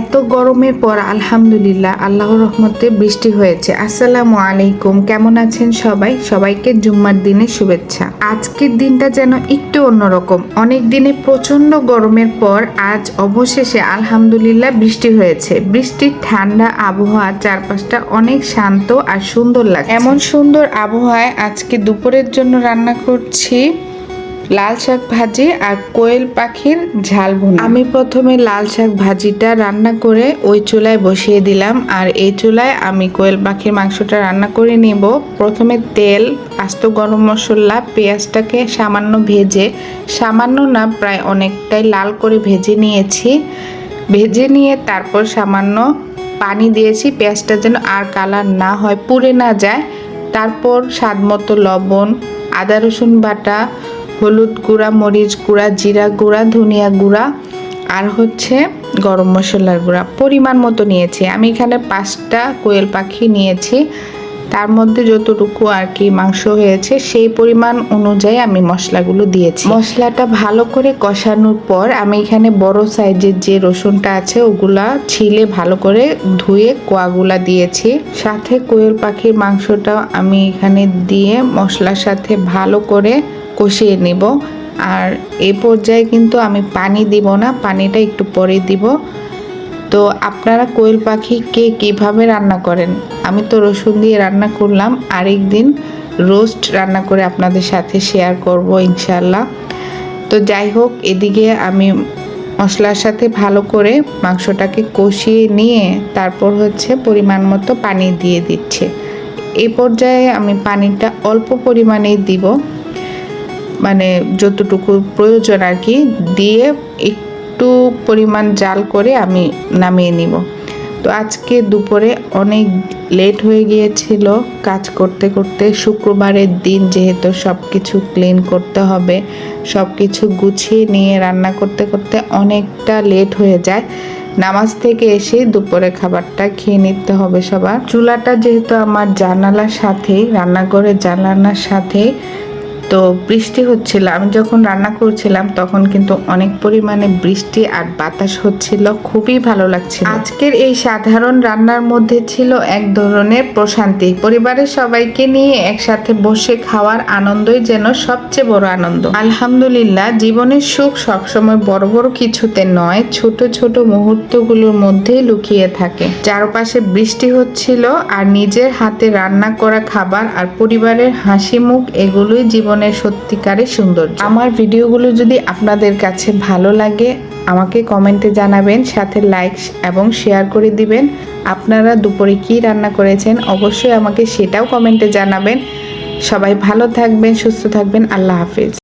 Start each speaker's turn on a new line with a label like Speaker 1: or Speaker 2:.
Speaker 1: এত গরমের পর আলহামদুলিল্লাহ আল্লাহর রহমতে বৃষ্টি হয়েছে। আসসালামু আলাইকুম, কেমন আছেন সবাই? সবাইকে জুম্মার দিনে শুভেচ্ছা। আজকের দিনটা যেন একটু অন্যরকম। অনেক দিনে প্রচন্ড গরমের পর আজ অবশেষে আলহামদুলিল্লাহ বৃষ্টি হয়েছে। বৃষ্টির ঠান্ডা আবহাওয়া, চারপাশটা অনেক শান্ত আর সুন্দর লাগে। এমন সুন্দর আবহাওয়ায় আজকে দুপুরের জন্য রান্না করছি লাল শাক ভাজি আর কোয়েল পাখির ঝাল ভুনা। আমি প্রথমে লাল শাক ভাজিটা রান্না করে ওই চুলায় বসিয়ে দিলাম, আর এই চুলায় আমি কোয়েল পাখির মাংসটা রান্না করে নিব। প্রথমে তেল, আস্ত গরম মশলা, পেঁয়াজটাকে সামান্য ভেজে, সামান্য না প্রায় অনেকটাই লাল করে ভেজে নিয়েছি। ভেজে নিয়ে তারপর সামান্য পানি দিয়েছি, পেঁয়াজটা যেন আর কালার না হয়, পুড়ে না যায়। তারপর স্বাদ মতো লবণ, আদা রসুন বাটা, হলুদ গুঁড়া, মরিচ গুঁড়া, জিরা গুঁড়া, ধনিয়া গুঁড়া আর গরম মশলার গুঁড়া পরিমাণ মতো নিয়েছি। আমি এখানে 5টা কোয়েল পাখি নিয়েছি, তার মধ্যে যতটুকু আর কি মাংস হয়েছে সেই পরিমাণ অনুযায়ী আমি মশলাগুলো দিয়েছি। মশলাটা ভালো করে কষানোর পর আমি এখানে বড় সাইজের যে রসুনটা আছে ওগুলা ছিলে ভালো করে ধুয়ে কোয়াগুলা দিয়েছি। সাথে কোয়েল পাখির মাংসটা আমি এখানে দিয়ে মশলার সাথে ভালো করে কষিয়ে নিব। আর এই পর্যায়ে কিন্তু আমি পানি দিব না, পানিটা একটু পরে দিব। তো আপনারা কোয়েল পাখি কে কীভাবে রান্না করেন? আমি তো রসুন দিয়ে রান্না করলাম, আরেকদিন রোস্ট রান্না করে আপনাদের সাথে শেয়ার করব ইনশাল্লাহ। তো যাই হোক, এদিকে আমি মশলার সাথে ভালো করে মাংসটাকে কষিয়ে নিয়ে তারপর পরিমাণ মতো পানি দিয়ে দিচ্ছে। এই পর্যায়ে আমি পানিটা অল্প পরিমাণেই দিব, মানে যতটুকু প্রয়োজন আর কি, দিয়ে একটু পরিমাণ জাল করে আমি নামিয়ে নিব। তো আজকে দুপুরে অনেক লেট হয়ে গিয়েছিল কাজ করতে করতে। শুক্রবারের দিন যেহেতু সব কিছু ক্লিন করতে হবে, সব কিছু গুছিয়ে নিয়ে রান্না করতে করতে অনেকটা লেট হয়ে যায়। নামাজ থেকে এসে দুপুরে খাবারটা খেয়ে নিতে হবে সবার। চুলাটা যেহেতু আমার জানালার সাথেই, রান্নাঘরের জানালার সাথেই, তো বৃষ্টি হচ্ছিল। আমি যখন রান্না করছিলাম তখন কিন্তু অনেক পরিমাণে বৃষ্টি আর বাতাস হচ্ছিল, খুবই ভালো লাগছিল। আজকের এই সাধারণ রান্নার মধ্যে ছিল এক ধরনের প্রশান্তি। পরিবারের সবাইকে নিয়ে একসাথে বসে খাওয়ার আনন্দই যেন সবচেয়ে বড় আনন্দ। আলহামদুলিল্লাহ, জীবনের সুখ সবসময় বড় বড় কিছুতে নয়, ছোট ছোট মুহূর্তগুলোর মধ্যেই লুকিয়ে থাকে। চারপাশে বৃষ্টি হচ্ছিল আর নিজের হাতে রান্না করা খাবার আর পরিবারের হাসি মুখ, এগুলোই জীবনের সত্যিকারের সৌন্দর্য। আমার ভিডিওগুলো যদি আপনাদের কাছে ভালো লাগে আমাকে কমেন্টে জানাবেন, সাথে লাইক এবং শেয়ার করে দিবেন। আপনারা দুপুরে কি রান্না করেছেন অবশ্যই আমাকে সেটাও কমেন্টে জানাবেন। সবাই ভালো থাকবেন, সুস্থ থাকবেন। আল্লাহ হাফেজ।